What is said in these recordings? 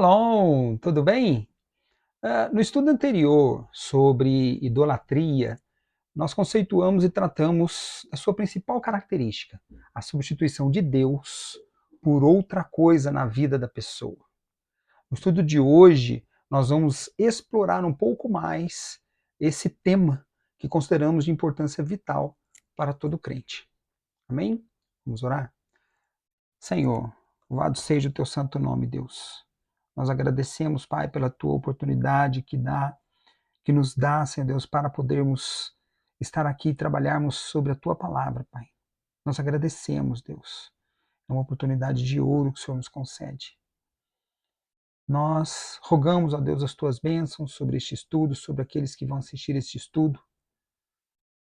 Shalom, tudo bem? No estudo anterior sobre idolatria, nós conceituamos e tratamos a sua principal característica, a substituição de Deus por outra coisa na vida da pessoa. No estudo de hoje, nós vamos explorar um pouco mais esse tema que consideramos de importância vital para todo crente. Amém? Vamos orar? Senhor, louvado seja o teu santo nome, Deus. Nós agradecemos, Pai, pela tua oportunidade que nos dá, Senhor Deus, para podermos estar aqui e trabalharmos sobre a tua palavra, Pai. Nós agradecemos, Deus. É uma oportunidade de ouro que o Senhor nos concede. Nós rogamos a Deus as tuas bênçãos sobre este estudo, sobre aqueles que vão assistir este estudo.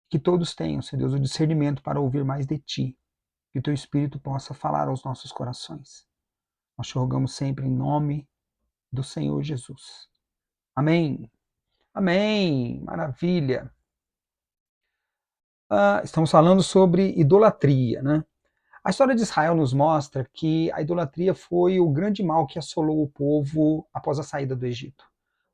Que todos tenham, Senhor Deus, o discernimento para ouvir mais de ti. Que o teu Espírito possa falar aos nossos corações. Nós te rogamos sempre em nome do Senhor Jesus. Amém. Amém. Maravilha. Estamos falando sobre idolatria, né? A história de Israel nos mostra que a idolatria foi o grande mal que assolou o povo após a saída do Egito.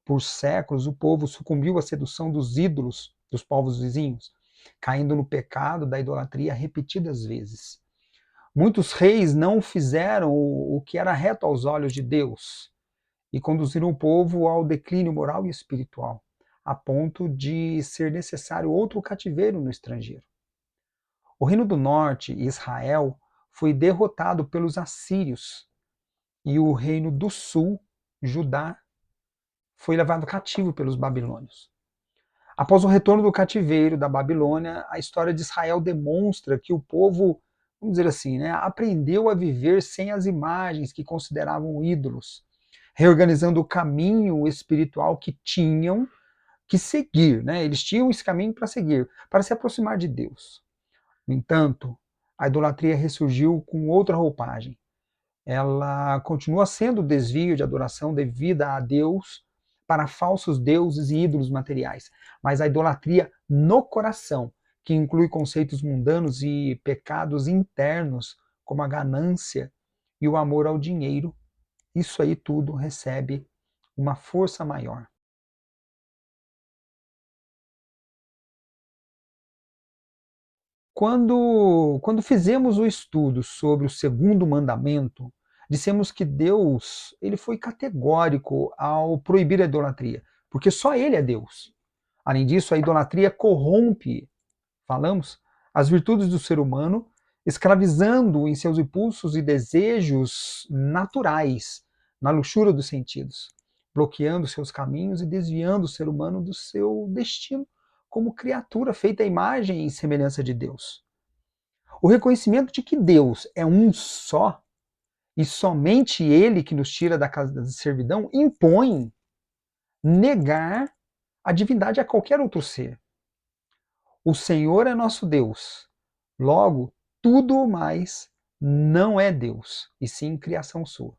Por séculos, o povo sucumbiu à sedução dos ídolos dos povos vizinhos, caindo no pecado da idolatria repetidas vezes. Muitos reis não fizeram o que era reto aos olhos de Deus e conduziram o povo ao declínio moral e espiritual, a ponto de ser necessário outro cativeiro no estrangeiro. O Reino do Norte, Israel, foi derrotado pelos assírios e o Reino do Sul, Judá, foi levado cativo pelos babilônios. Após o retorno do cativeiro da Babilônia, a história de Israel demonstra que o povo, vamos dizer assim, né, aprendeu a viver sem as imagens que consideravam ídolos, reorganizando o caminho espiritual que tinham que seguir, né? Eles tinham esse caminho para seguir, para se aproximar de Deus. No entanto, a idolatria ressurgiu com outra roupagem. Ela continua sendo o desvio de adoração devida a Deus para falsos deuses e ídolos materiais, mas a idolatria no coração, que inclui conceitos mundanos e pecados internos, como a ganância e o amor ao dinheiro, isso aí tudo recebe uma força maior. Quando fizemos o estudo sobre o segundo mandamento, dissemos que Deus ele foi categórico ao proibir a idolatria, porque só Ele é Deus. Além disso, a idolatria corrompe, falamos, as virtudes do ser humano, escravizando-o em seus impulsos e desejos naturais, na luxúria dos sentidos, bloqueando seus caminhos e desviando o ser humano do seu destino como criatura feita à imagem e semelhança de Deus. O reconhecimento de que Deus é um só e somente Ele que nos tira da casa da servidão impõe negar a divindade a qualquer outro ser. O Senhor é nosso Deus. Logo, tudo mais não é Deus, e sim criação sua.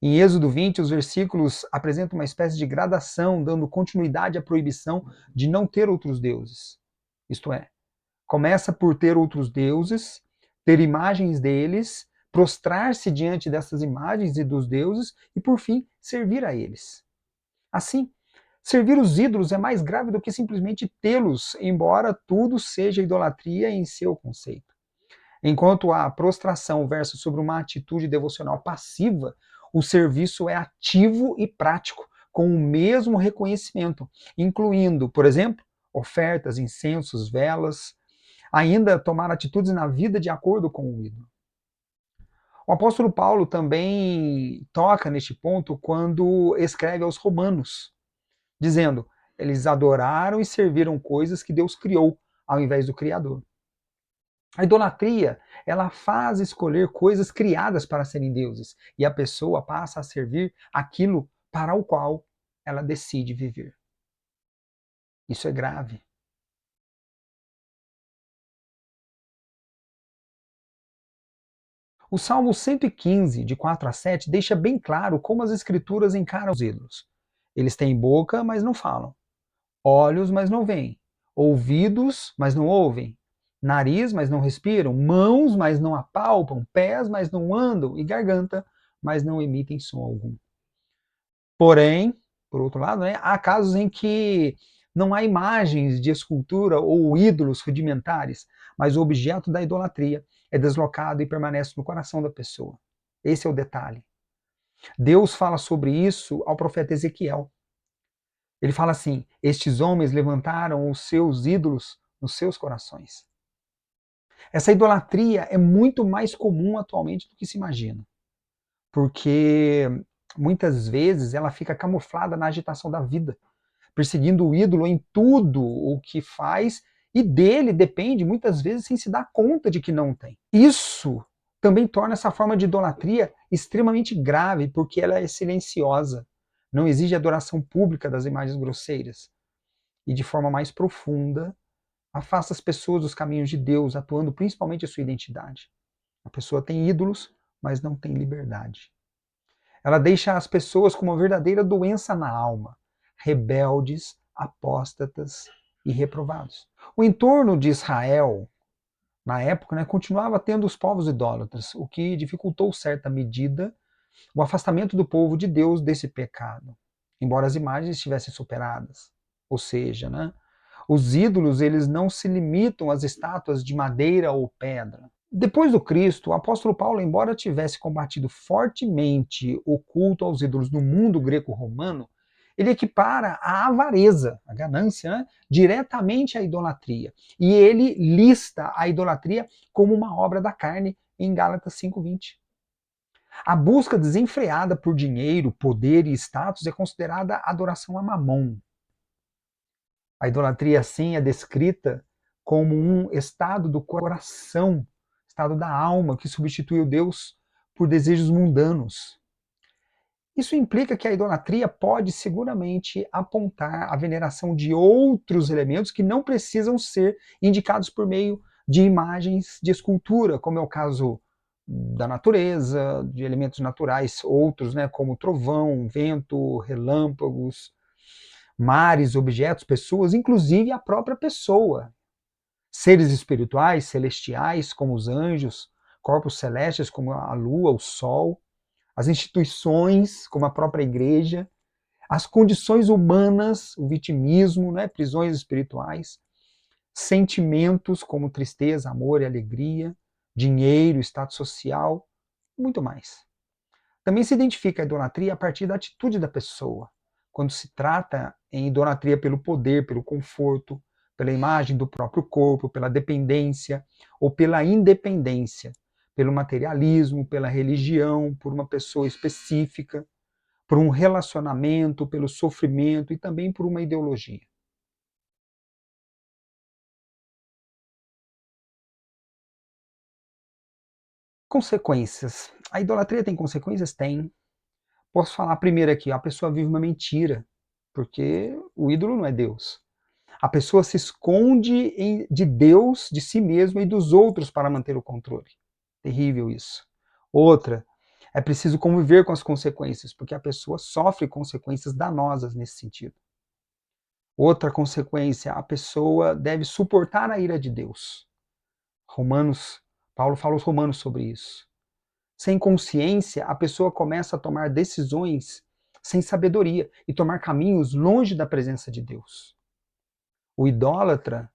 Em Êxodo 20, os versículos apresentam uma espécie de gradação, dando continuidade à proibição de não ter outros deuses. Isto é, começa por ter outros deuses, ter imagens deles, prostrar-se diante dessas imagens e dos deuses e, por fim, servir a eles. Assim, servir os ídolos é mais grave do que simplesmente tê-los, embora tudo seja idolatria em seu conceito. Enquanto a prostração versa sobre uma atitude devocional passiva, o serviço é ativo e prático, com o mesmo reconhecimento, incluindo, por exemplo, ofertas, incensos, velas, ainda tomar atitudes na vida de acordo com o ídolo. O apóstolo Paulo também toca neste ponto quando escreve aos Romanos, dizendo: eles adoraram e serviram coisas que Deus criou, ao invés do Criador. A idolatria, ela faz escolher coisas criadas para serem deuses, e a pessoa passa a servir aquilo para o qual ela decide viver. Isso é grave. O Salmo 115, de 4 a 7, deixa bem claro como as escrituras encaram os ídolos. Eles têm boca, mas não falam. Olhos, mas não veem. Ouvidos, mas não ouvem. Nariz, mas não respiram. Mãos, mas não apalpam. Pés, mas não andam. E garganta, mas não emitem som algum. Porém, por outro lado, né, há casos em que não há imagens de escultura ou ídolos rudimentares, mas o objeto da idolatria é deslocado e permanece no coração da pessoa. Esse é o detalhe. Deus fala sobre isso ao profeta Ezequiel. Ele fala assim: estes homens levantaram os seus ídolos nos seus corações. Essa idolatria é muito mais comum atualmente do que se imagina, porque muitas vezes ela fica camuflada na agitação da vida, perseguindo o ídolo em tudo o que faz e dele depende muitas vezes sem se dar conta de que não tem. Isso também torna essa forma de idolatria extremamente grave, porque ela é silenciosa, não exige adoração pública das imagens grosseiras e de forma mais profunda afasta as pessoas dos caminhos de Deus, atuando principalmente a sua identidade. A pessoa tem ídolos, mas não tem liberdade. Ela deixa as pessoas com uma verdadeira doença na alma, rebeldes, apóstatas e reprovados. O entorno de Israel, na época, né, continuava tendo os povos idólatras, o que dificultou, certa medida, o afastamento do povo de Deus desse pecado, embora as imagens estivessem superadas. Ou seja, né, os ídolos eles não se limitam às estátuas de madeira ou pedra. Depois do Cristo, o apóstolo Paulo, embora tivesse combatido fortemente o culto aos ídolos no mundo greco-romano, ele equipara a avareza, a ganância, né, diretamente à idolatria. E ele lista a idolatria como uma obra da carne em Gálatas 5:20. A busca desenfreada por dinheiro, poder e status é considerada adoração a Mamon. A idolatria, assim, é descrita como um estado do coração, estado da alma, que substitui o Deus por desejos mundanos. Isso implica que a idolatria pode seguramente apontar a veneração de outros elementos que não precisam ser indicados por meio de imagens de escultura, como é o caso da natureza, de elementos naturais, outros, né, como trovão, vento, relâmpagos, mares, objetos, pessoas, inclusive a própria pessoa. Seres espirituais, celestiais, como os anjos, corpos celestes, como a lua, o sol, as instituições, como a própria igreja, as condições humanas, o vitimismo, né, prisões espirituais, sentimentos como tristeza, amor e alegria, dinheiro, status social, muito mais. Também se identifica a idolatria a partir da atitude da pessoa, quando se trata em idolatria pelo poder, pelo conforto, pela imagem do próprio corpo, pela dependência ou pela independência, pelo materialismo, pela religião, por uma pessoa específica, por um relacionamento, pelo sofrimento e também por uma ideologia. Consequências. A idolatria tem consequências? Tem. Posso falar primeiro aqui, a pessoa vive uma mentira, porque o ídolo não é Deus. A pessoa se esconde de Deus, de si mesma e dos outros para manter o controle. Terrível isso. Outra, é preciso conviver com as consequências, porque a pessoa sofre consequências danosas nesse sentido. Outra consequência, a pessoa deve suportar a ira de Deus. Romanos, Paulo fala aos Romanos sobre isso. Sem consciência, a pessoa começa a tomar decisões sem sabedoria e tomar caminhos longe da presença de Deus. O idólatra,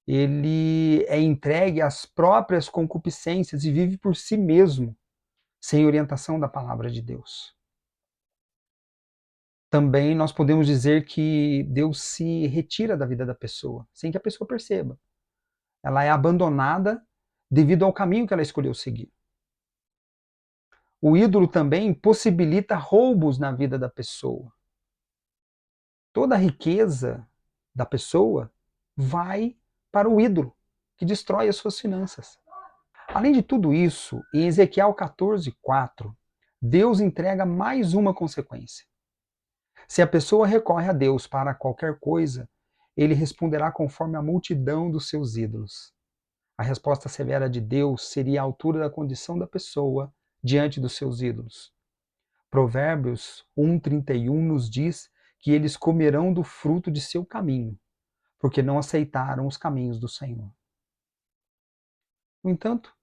ele é entregue às próprias concupiscências e vive por si mesmo, sem orientação da palavra de Deus. Também nós podemos dizer que Deus se retira da vida da pessoa, sem que a pessoa perceba. Ela é abandonada devido ao caminho que ela escolheu seguir. O ídolo também possibilita roubos na vida da pessoa. Toda a riqueza da pessoa vai para o ídolo, que destrói as suas finanças. Além de tudo isso, em Ezequiel 14:4, Deus entrega mais uma consequência. Se a pessoa recorre a Deus para qualquer coisa, ele responderá conforme a multidão dos seus ídolos. A resposta severa de Deus seria à altura da condição da pessoa diante dos seus ídolos. Provérbios 1:31 nos diz que eles comerão do fruto de seu caminho, porque não aceitaram os caminhos do Senhor. No entanto,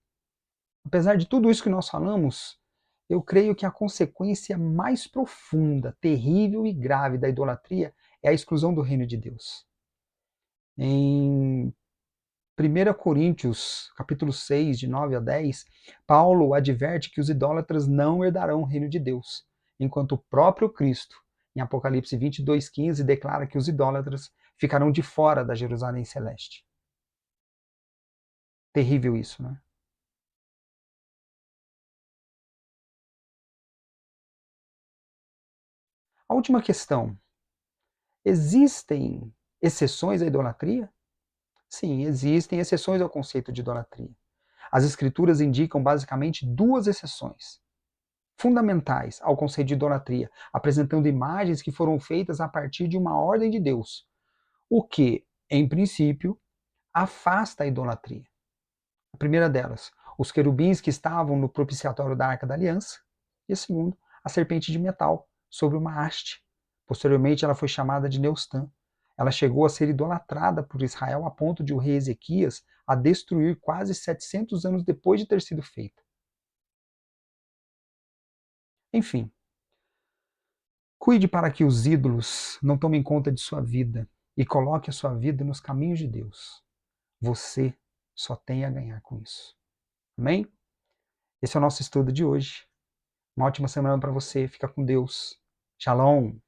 apesar de tudo isso que nós falamos, Eu creio que a consequência mais profunda, terrível e grave da idolatria é a exclusão do reino de Deus. Em 1 Coríntios, capítulo 6, de 9 a 10, Paulo adverte que os idólatras não herdarão o reino de Deus, enquanto o próprio Cristo, em Apocalipse 22:15, declara que os idólatras ficarão de fora da Jerusalém celeste. Terrível isso, né? A última questão: existem exceções à idolatria? Sim, existem exceções ao conceito de idolatria. As Escrituras indicam basicamente duas exceções fundamentais ao conceito de idolatria, apresentando imagens que foram feitas a partir de uma ordem de Deus, o que, em princípio, afasta a idolatria. A primeira delas, os querubins que estavam no propiciatório da Arca da Aliança, e a segunda, a serpente de metal sobre uma haste. Posteriormente, ela foi chamada de Neustã. Ela chegou a ser idolatrada por Israel a ponto de o rei Ezequias a destruir quase 700 anos depois de ter sido feita. Enfim, cuide para que os ídolos não tomem conta de sua vida e coloque a sua vida nos caminhos de Deus. Você só tem a ganhar com isso. Amém? Esse é o nosso estudo de hoje. Uma ótima semana para você. Fica com Deus. Shalom.